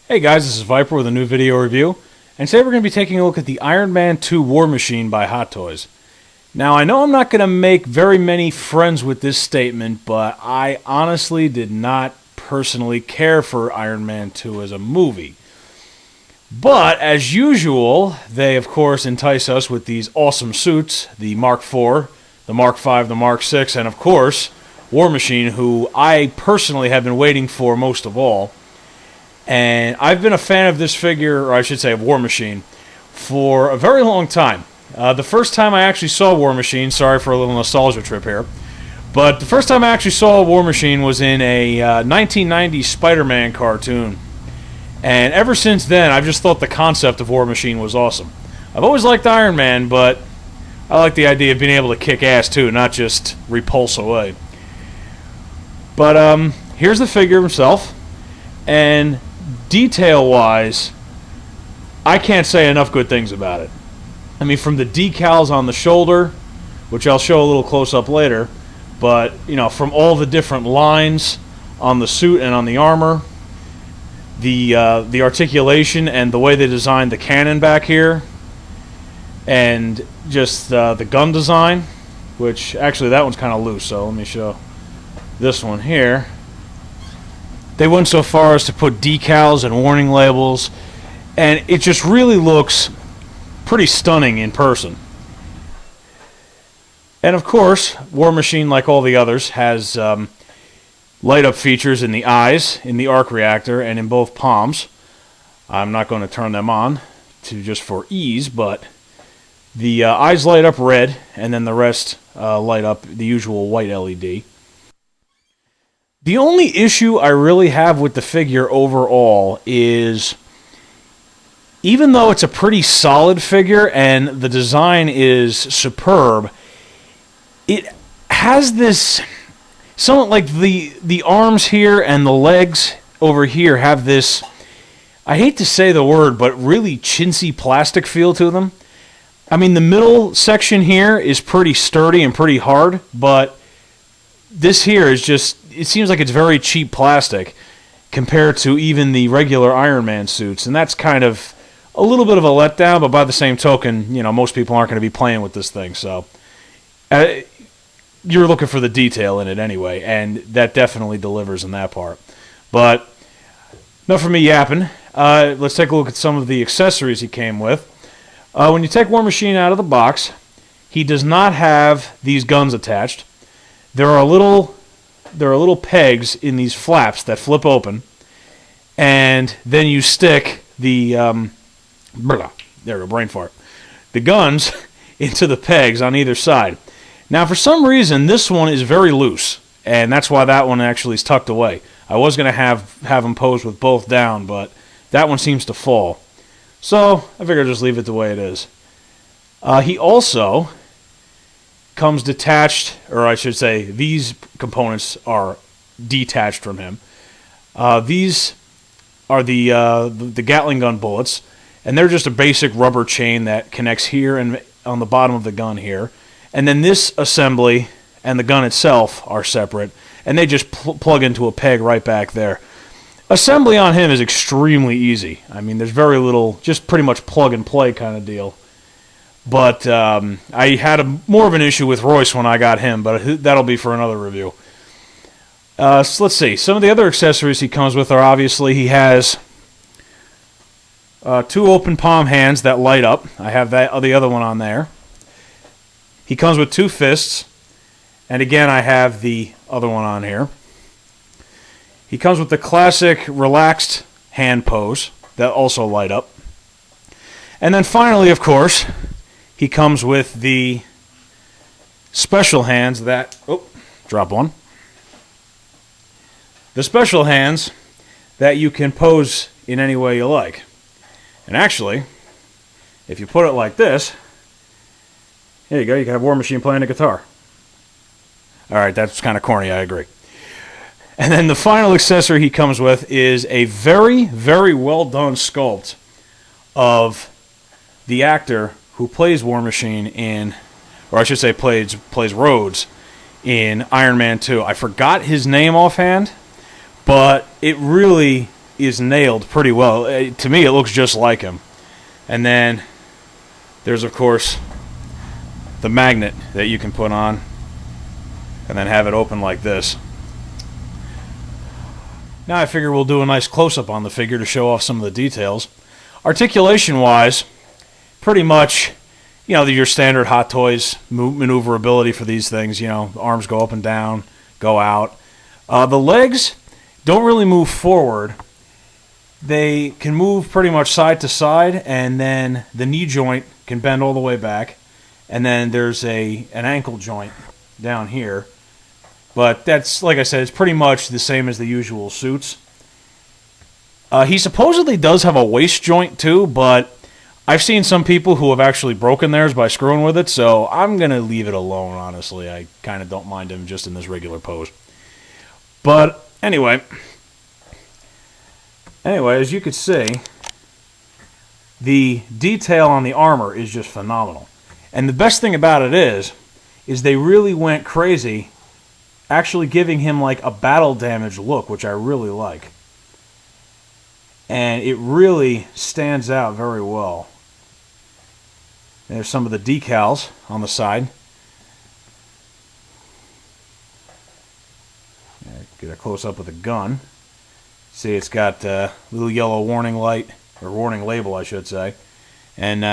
Hey guys, this is Viper with a new video review, and today we're going to be taking a look at the Iron Man 2 War Machine by Hot Toys. Now, I know I'm not going to make very many friends with this statement, but I honestly did not personally care for Iron Man 2 as a movie. But, as usual, they of course entice us with these awesome suits, the Mark IV, the Mark V, the Mark VI, and of course, War Machine, who I personally have been waiting for most of all. And I've been a fan of this figure, or I should say of War Machine, for a very long time. The first time I actually saw War Machine, sorry for a little nostalgia trip here, but the first time I actually saw War Machine was in a 1990 Spider-Man cartoon. And ever since then, I've just thought the concept of War Machine was awesome. I've always liked Iron Man, but I like the idea of being able to kick ass too, not just repulse away. But here's the figure himself, and detail-wise, I can't say enough good things about it. I mean, from the decals on the shoulder, which I'll show a little close-up later, but, you know, from all the different lines on the suit and on the armor, the articulation and the way they designed the cannon back here, and just the gun design, which, actually, that one's kind of loose, so let me show this one here. They went so far as to put decals and warning labels, and it just really looks pretty stunning in person. And of course, War Machine, like all the others, has light-up features in the eyes, in the arc reactor, and in both palms. I'm not going to turn them on just for ease, but the eyes light up red, and then the rest light up the usual white LED. The only issue I really have with the figure overall is, even though it's a pretty solid figure and the design is superb, it has this, somewhat like the arms here and the legs over here have this, I hate to say the word, but really chintzy plastic feel to them. I mean, the middle section here is pretty sturdy and pretty hard, but this here is just, it seems like it's very cheap plastic compared to even the regular Iron Man suits, and that's kind of a little bit of a letdown, but by the same token, you know, most people aren't going to be playing with this thing, so you're looking for the detail in it anyway, and that definitely delivers in that part. But enough of me yapping. Let's take a look at some of the accessories he came with. When you take War Machine out of the box, he does not have these guns attached. There are little pegs in these flaps that flip open, and then you stick the there we go, brain fart. The guns into the pegs on either side. Now, for some reason, this one is very loose, and that's why that one actually is tucked away. I was going to have them posed with both down, but that one seems to fall. So I figured I'd just leave it the way it is. He also comes detached, or I should say these components are detached from him. These are the Gatling gun bullets, and they're just a basic rubber chain that connects here and on the bottom of the gun here. And then this assembly and the gun itself are separate, and they just plug into a peg right back there. Assembly on him is extremely easy. I mean, there's very little, just pretty much plug and play kind of deal. But I had more of an issue with Royce when I got him, but that'll be for another review. So let's see. Some of the other accessories he comes with are, obviously, he has two open palm hands that light up. I have the other one on there. He comes with two fists, and again, I have the other one on here. He comes with the classic relaxed hand pose that also light up. And then finally, of course, he comes with the special hands that... Oh, drop one. The special hands that you can pose in any way you like. And actually, if you put it like this, here you go, you can have War Machine playing a guitar. Alright, that's kind of corny, I agree. And then the final accessory he comes with is a very, very well done sculpt of the actor who plays War Machine in, or I should say plays Rhodes in Iron Man 2. I forgot his name offhand, but it really is nailed pretty well. To me, it looks just like him. And then there's, of course, the magnet that you can put on and then have it open like this. Now I figure we'll do a nice close-up on the figure to show off some of the details. Articulation-wise, pretty much, you know, your standard Hot Toys maneuverability for these things. You know, arms go up and down, go out. The legs don't really move forward. They can move pretty much side to side, and then the knee joint can bend all the way back. And then there's an ankle joint down here. But that's, like I said, it's pretty much the same as the usual suits. He supposedly does have a waist joint too, but I've seen some people who have actually broken theirs by screwing with it, so I'm going to leave it alone, honestly. I kind of don't mind him just in this regular pose. But anyway, as you can see, the detail on the armor is just phenomenal. And the best thing about it is they really went crazy actually giving him like a battle damage look, which I really like. And it really stands out very well. There's some of the decals on the side. Get a close-up with a gun. See, it's got a little yellow warning light, or warning label, I should say. And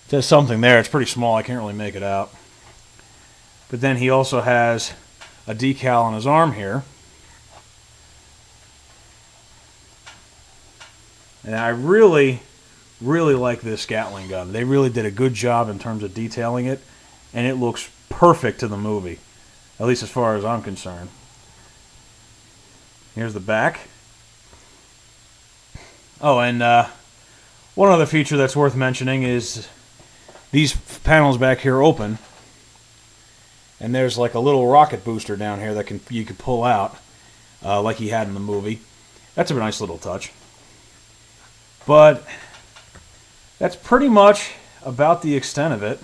there's something there. It's pretty small. I can't really make it out. But then he also has a decal on his arm here. And I really, really like this Gatling gun. They really did a good job in terms of detailing it, and it looks perfect to the movie, at least as far as I'm concerned. Here's the back. Oh, and one other feature that's worth mentioning is these panels back here open, and there's like a little rocket booster down here that you can pull out, like he had in the movie. That's a nice little touch. But that's pretty much about the extent of it.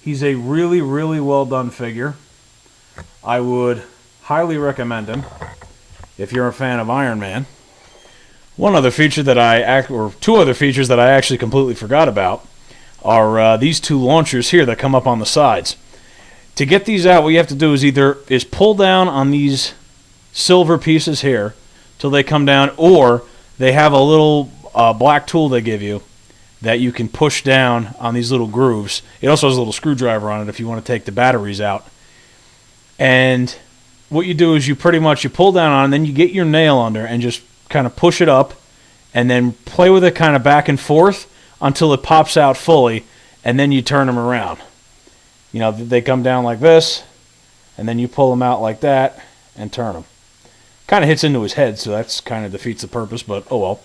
He's a really, really well done figure. I would highly recommend him if you're a fan of Iron Man. One other feature that two other features that I actually completely forgot about are these two launchers here that come up on the sides. To get these out, what you have to do is pull down on these silver pieces here till they come down, or they have a little black tool they give you that you can push down on these little grooves. It also has a little screwdriver on it if you want to take the batteries out. And what you do is you pull down on it, and then you get your nail under and just kind of push it up and then play with it kind of back and forth until it pops out fully, and then you turn them around. You know, they come down like this, and then you pull them out like that and turn them. Kind of hits into his head, so that's kind of defeats the purpose, but oh well.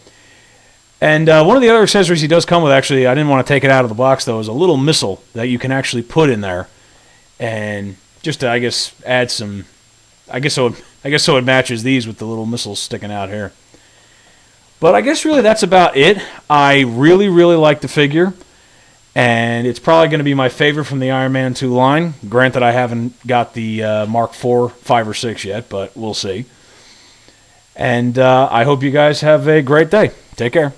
And one of the other accessories he does come with, actually, I didn't want to take it out of the box, though, is a little missile that you can actually put in there. And just to, I guess, add some... I guess so it matches these with the little missiles sticking out here. But I guess really that's about it. I really, really like the figure. And it's probably going to be my favorite from the Iron Man 2 line. Granted, I haven't got the Mark IV, 5, or 6 yet, but we'll see. And I hope you guys have a great day. Take care.